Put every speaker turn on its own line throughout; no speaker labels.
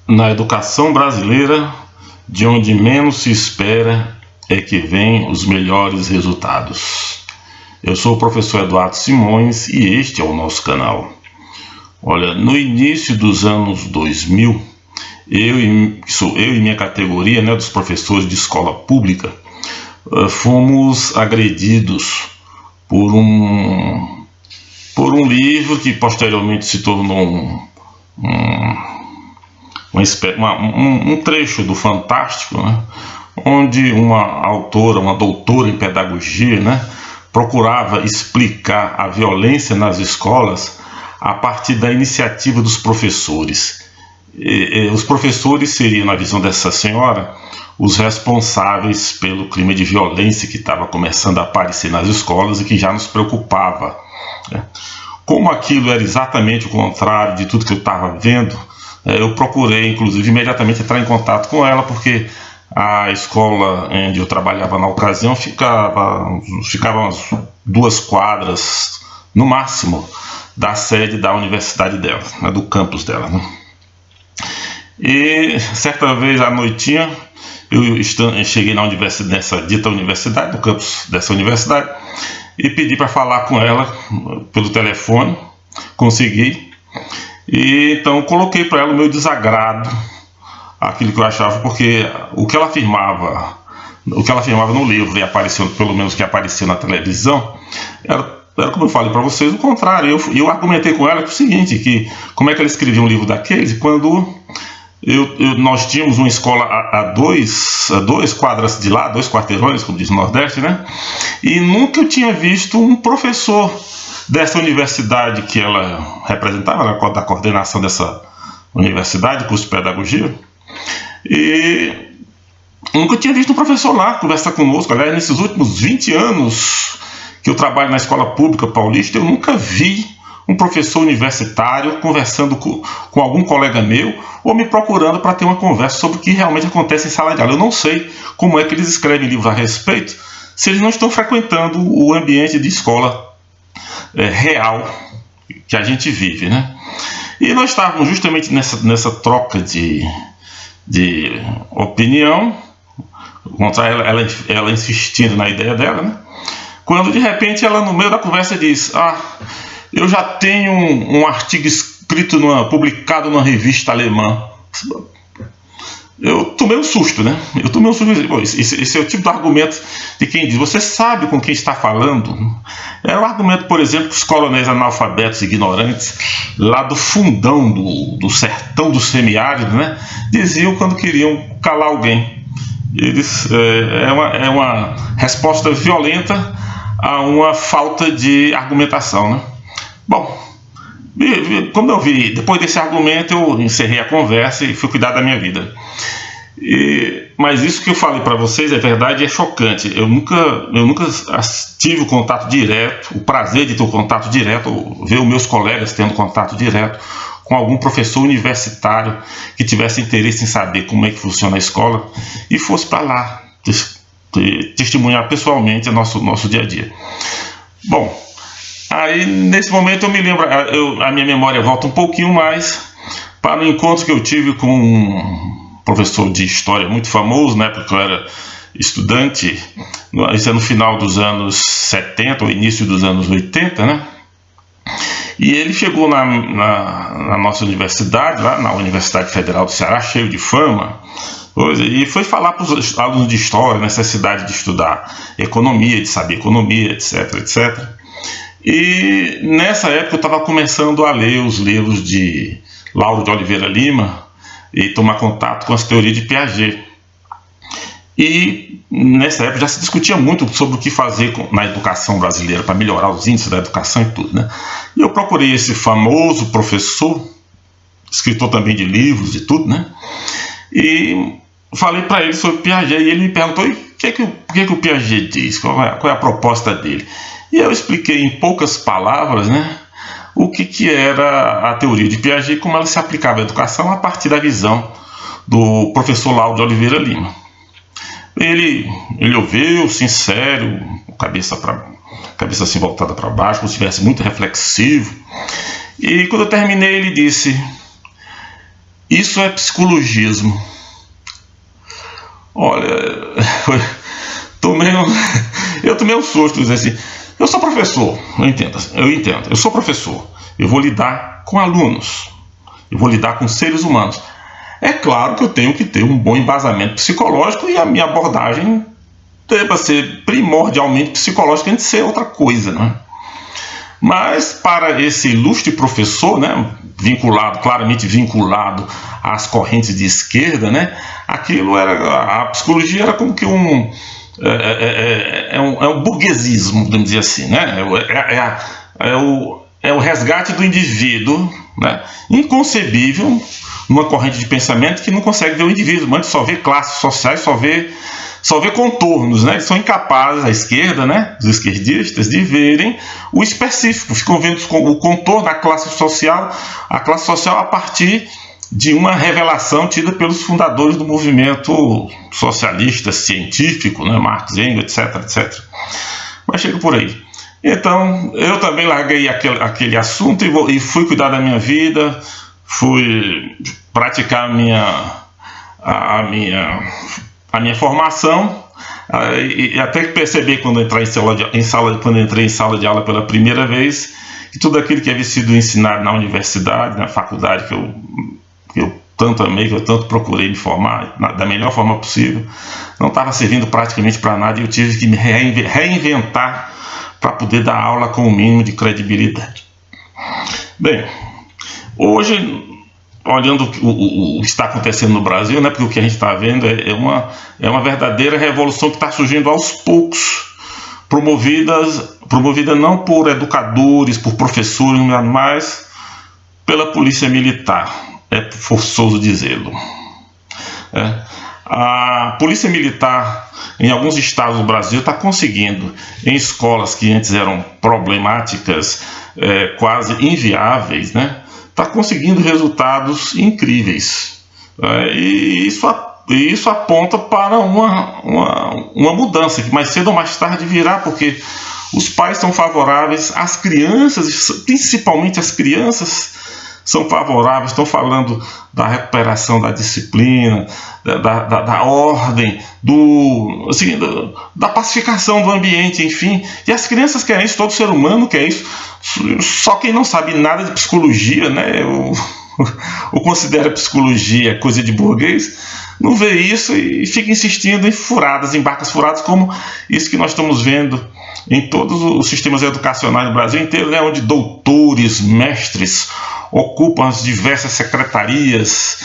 Na educação brasileira, de onde menos se espera é que vêm os melhores resultados. Eu sou o professor Eduardo Simões e este é o nosso canal. Olha, no início dos anos 2000, eu e minha categoria, dos professores de escola pública, fomos agredidos por um livro que posteriormente se tornou um trecho do Fantástico, onde uma doutora em pedagogia, procurava explicar a violência nas escolas a partir da iniciativa dos professores. Os professores seriam, na visão dessa senhora, os responsáveis pelo clima de violência que estava começando a aparecer nas escolas e que já nos preocupava. Como aquilo era exatamente o contrário de tudo que eu estava vendo, eu procurei, inclusive, imediatamente entrar em contato com ela, porque a escola onde eu trabalhava na ocasião ficava umas 2 quadras, no máximo, da sede da universidade dela, do campus dela. E certa vez à noitinha, eu cheguei nessa dita universidade, no campus dessa universidade, e pedi para falar com ela pelo telefone. Consegui. E então coloquei para ela o meu desagrado, aquilo que eu achava, porque o que ela afirmava no livro, e apareceu, pelo menos que apareceu na televisão, era como eu falei para vocês, o contrário. Eu argumentei com ela que o seguinte, que como é que ela escrevia um livro daqueles, quando nós tínhamos uma escola a 2 quadras de lá, 2 quarteirões, como diz o Nordeste, e nunca eu tinha visto um professor dessa universidade que ela representava, da coordenação dessa universidade, curso de pedagogia, e nunca tinha visto um professor lá conversar conosco. Aliás, nesses últimos 20 anos que eu trabalho na escola pública paulista, eu nunca vi um professor universitário conversando com algum colega meu ou me procurando para ter uma conversa sobre o que realmente acontece em sala de aula. Eu não sei como é que eles escrevem livros a respeito se eles não estão frequentando o ambiente de escola real que a gente vive, E nós estávamos justamente nessa troca de opinião, contra ela insistindo na ideia dela, quando de repente ela, no meio da conversa, diz: eu já tenho um artigo escrito, publicado numa revista alemã. Eu tomei um susto, Eu tomei um susto. Esse é o tipo de argumento de quem diz: você sabe com quem está falando? É o argumento, por exemplo, que os coronéis analfabetos e ignorantes, lá do fundão do sertão do semiárido, diziam quando queriam calar alguém. Eles, é uma resposta violenta a uma falta de argumentação, Bom, como eu vi, depois desse argumento eu encerrei a conversa e fui cuidar da minha vida. Mas isso que eu falei para vocês é verdade, é chocante. Eu nunca tive o contato direto, o prazer de ter o contato direto, ou ver os meus colegas tendo contato direto com algum professor universitário que tivesse interesse em saber como é que funciona a escola e fosse para lá testemunhar pessoalmente o nosso dia a dia. Bom, aí nesse momento eu me lembro, a minha memória volta um pouquinho mais para o encontro que eu tive com um professor de história muito famoso, porque eu era estudante, isso é no final dos anos 70 ou início dos anos 80, E ele chegou na nossa universidade, lá na Universidade Federal do Ceará, cheio de fama, e foi falar para os alunos de história a necessidade de estudar economia, de saber economia, etc, etc. E nessa época eu estava começando a ler os livros de Lauro de Oliveira Lima e tomar contato com as teorias de Piaget. E nessa época já se discutia muito sobre o que fazer na educação brasileira para melhorar os índices da educação e tudo, E eu procurei esse famoso professor, escritor também de livros e tudo, E falei para ele sobre Piaget e ele me perguntou: o que o Piaget diz? Qual é a proposta dele? E eu expliquei em poucas palavras, o que era a teoria de Piaget e como ela se aplicava à educação a partir da visão do professor Lauro de Oliveira Lima. Ele ouviu, sincero, cabeça assim voltada para baixo, como se estivesse muito reflexivo. E quando eu terminei, ele disse: isso é psicologismo. Olha, eu tomei um susto, dizer assim, eu sou professor, eu entendo, eu sou professor, eu vou lidar com alunos, eu vou lidar com seres humanos. É claro que eu tenho que ter um bom embasamento psicológico e a minha abordagem deva ser primordialmente psicológica antes de ser outra coisa, né? Mas para esse ilustre professor, né, claramente vinculado às correntes de esquerda, né, a psicologia era como que um burguesismo, vamos dizer assim, né? É o resgate do indivíduo, né? Inconcebível numa corrente de pensamento que não consegue ver o indivíduo, mas só vê classes sociais, só vê contornos, né? Eles são incapazes, a esquerda, né, os esquerdistas, de verem o específico, ficam vendo o contorno da classe social, a partir de uma revelação tida pelos fundadores do movimento socialista científico, né, Marx, Engels, etc. Mas chega por aí. Então, eu também larguei aquele assunto e fui cuidar da minha vida, fui praticar a minha formação, e até que percebi quando entrei em sala de aula pela primeira vez, que tudo aquilo que havia sido ensinado na universidade, na faculdade que eu tanto amei, que eu tanto procurei me formar da melhor forma possível, não estava servindo praticamente para nada, e eu tive que me reinventar para poder dar aula com o mínimo de credibilidade. Bem, hoje, olhando o que está acontecendo no Brasil, né, porque o que a gente está vendo é uma verdadeira revolução que está surgindo aos poucos, promovida não por educadores, por professores, mas pela polícia militar. É forçoso dizê-lo. A polícia militar em alguns estados do Brasil está conseguindo, em escolas que antes eram problemáticas, quase inviáveis, né, está conseguindo resultados incríveis. E isso aponta para uma mudança que mais cedo ou mais tarde virá, porque os pais são favoráveis, as crianças, principalmente as crianças, são favoráveis, estão falando da recuperação da disciplina, da ordem, da pacificação do ambiente, enfim. E as crianças querem isso, todo ser humano quer isso. Só quem não sabe nada de psicologia, né, ou considera psicologia coisa de burguês, não vê isso e fica insistindo em barcas furadas, como isso que nós estamos vendo em todos os sistemas educacionais do Brasil inteiro, né, onde doutores, mestres ocupam as diversas secretarias,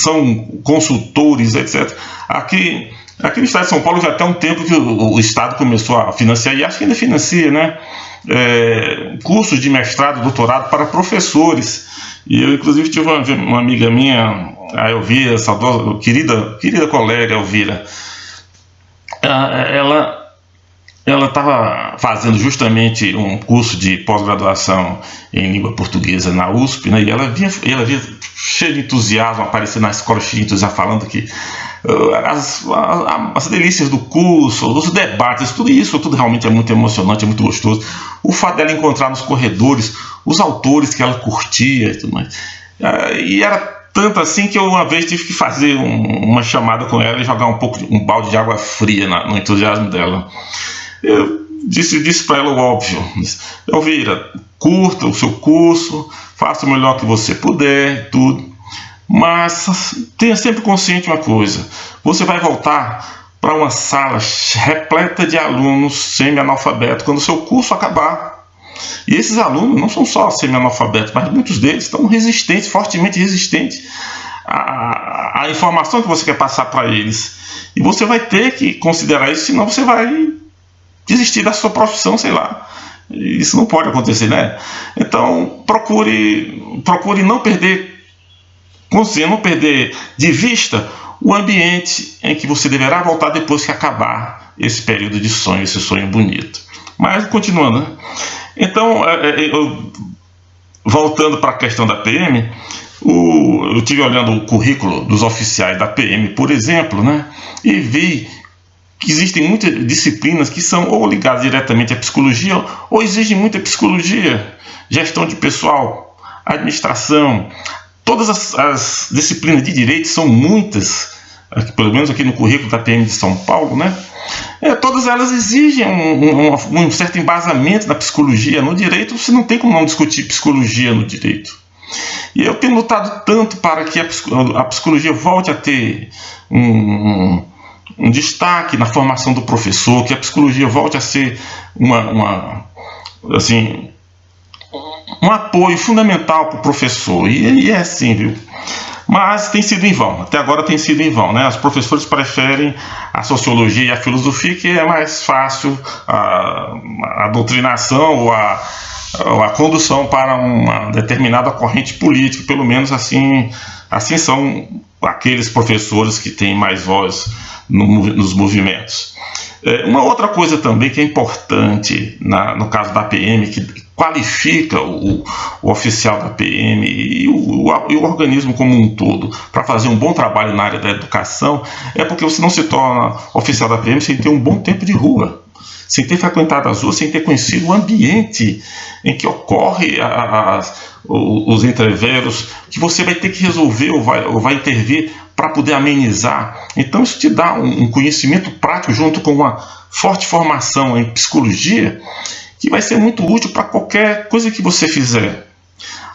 são consultores, etc. Aqui no estado de São Paulo já tem um tempo que o Estado começou a financiar, e acho que ainda financia, né, cursos de mestrado, doutorado para professores. E eu, inclusive, tive uma amiga minha, a Elvira, saudosa, querida colega Elvira, ela estava fazendo justamente um curso de pós-graduação em língua portuguesa na USP, né, e ela via cheia de entusiasmo, aparecendo na escola cheia de entusiasmo, falando que as delícias do curso, os debates, tudo realmente é muito emocionante, é muito gostoso. O fato dela encontrar nos corredores os autores que ela curtia e tudo mais. E era tanto assim que eu uma vez tive que fazer uma chamada com ela e jogar um balde de água fria no entusiasmo dela. Eu disse para ela o óbvio: Elvira, curta o seu curso, faça o melhor que você puder, tudo. Mas tenha sempre consciente uma coisa: você vai voltar para uma sala repleta de alunos semi-analfabetos quando o seu curso acabar. E esses alunos não são só semi-analfabetos, mas muitos deles estão resistentes, fortemente resistentes à informação que você quer passar para eles. E você vai ter que considerar isso, senão você vai desistir da sua profissão, sei lá. Isso não pode acontecer, né? Então, procure não perder de vista o ambiente em que você deverá voltar depois que acabar esse período de sonho, esse sonho bonito. Mas, continuando, né? Então, voltando para a questão da PM, eu estive olhando o currículo dos oficiais da PM, por exemplo, né? E vi que existem muitas disciplinas que são ou ligadas diretamente à psicologia ou exigem muita psicologia, gestão de pessoal, administração. todas as disciplinas de direito são muitas, pelo menos aqui no currículo da PM de São Paulo, né? Todas elas exigem um certo embasamento na psicologia. No direito, você não tem como não discutir psicologia no direito. E eu tenho lutado tanto para que a psicologia volte a ter um destaque na formação do professor, que a psicologia volte a ser um apoio fundamental para o professor. E é assim, viu? Mas tem sido em vão, até agora tem sido em vão, né? Os professores preferem a sociologia e a filosofia, que é mais fácil a doutrinação ou a condução para uma determinada corrente política, pelo menos assim são aqueles professores que têm mais voz nos movimentos. Uma outra coisa também que é importante no caso da PM, que qualifica o oficial da PM e o organismo como um todo para fazer um bom trabalho na área da educação, é porque você não se torna oficial da PM sem ter um bom tempo de rua, sem ter frequentado as ruas, sem ter conhecido o ambiente em que ocorre os entreveros, que você vai ter que resolver ou vai intervir para poder amenizar. Então isso te dá um conhecimento prático junto com uma forte formação em psicologia, que vai ser muito útil para qualquer coisa que você fizer.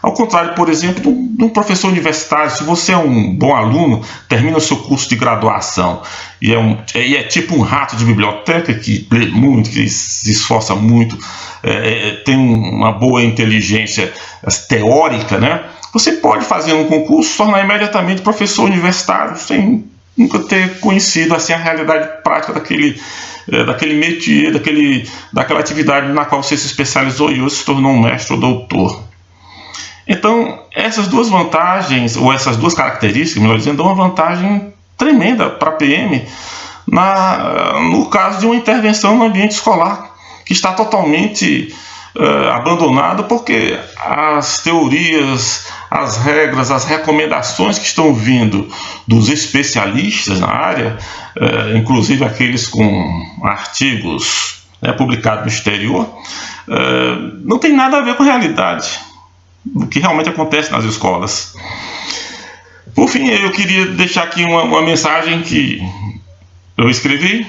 Ao contrário, por exemplo, de um professor universitário, se você é um bom aluno, termina o seu curso de graduação e é tipo um rato de biblioteca, que lê muito, que se esforça muito, tem uma boa inteligência teórica, né? Você pode fazer um concurso, se tornar imediatamente professor universitário, sem nunca ter conhecido assim a realidade prática daquele métier, daquela atividade na qual você se especializou e hoje se tornou um mestre ou doutor. Então, essas duas vantagens, ou essas duas características, melhor dizendo, dão uma vantagem tremenda para a PM no caso de uma intervenção no ambiente escolar, que está totalmente abandonado, porque as teorias, as regras, as recomendações que estão vindo dos especialistas na área, inclusive aqueles com artigos publicados no exterior, não tem nada a ver com a realidade do que realmente acontece nas escolas. Por fim, eu queria deixar aqui uma mensagem que eu escrevi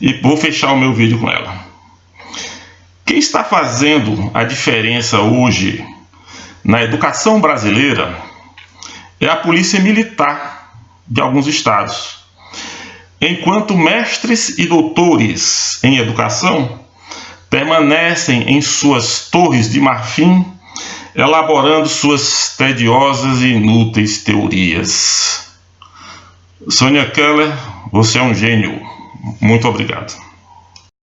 e vou fechar o meu vídeo com ela. Quem está fazendo a diferença hoje na educação brasileira é a polícia militar de alguns estados. Enquanto mestres e doutores em educação permanecem em suas torres de marfim, elaborando suas tediosas e inúteis teorias. Sonia Keller, você é um gênio. Muito obrigado.